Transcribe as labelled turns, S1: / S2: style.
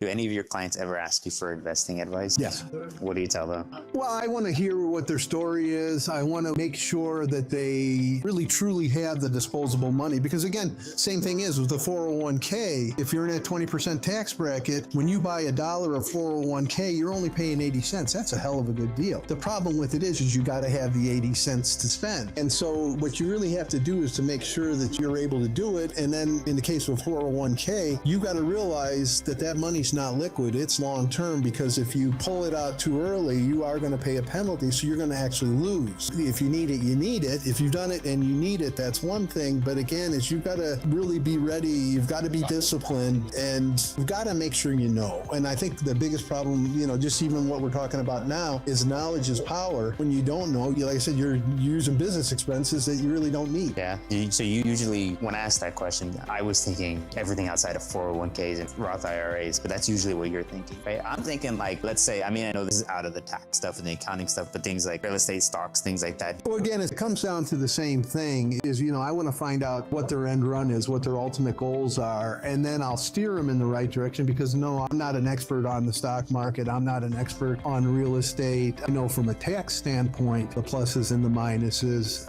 S1: Do any of your clients ever ask you for investing advice?
S2: Yes.
S1: What do you tell them?
S2: Well, I want to hear what their story is. I want to make sure that they really truly have the disposable money. Because again, same thing is with the 401k. If you're in a 20% tax bracket, when you buy $1 of 401k, you're only paying 80 cents. That's a hell of a good deal. The problem with it is you got to have the 80 cents to spend. And so what you really have to do is to make sure that you're able to do it. And then in the case of 401k, you got to realize that that money's not liquid, it's long term, because if you pull it out too early, you are going to pay a penalty, so you're going to actually lose. If you need it, you need it. If you've done it and you need it, that's one thing. But again, is you've got to really be ready, you've got to be disciplined, and you've got to make sure you know. And I think the biggest problem, just even what we're talking about now, is knowledge is power. When you don't know, like I said, you're using business expenses that you really don't need.
S1: Yeah. So you usually, when asked that question, I was thinking everything outside of 401ks and Roth IRAs, but that's usually what you're thinking, right? I'm thinking like, let's say, I know this is out of the tax stuff and the accounting stuff, but things like real estate, stocks, things like that.
S2: Well, again, it comes down to the same thing is, I want to find out what their end run is, what their ultimate goals are, and then I'll steer them in the right direction, because no, I'm not an expert on the stock market. I'm not an expert on real estate. I know from a tax standpoint, the pluses and the minuses.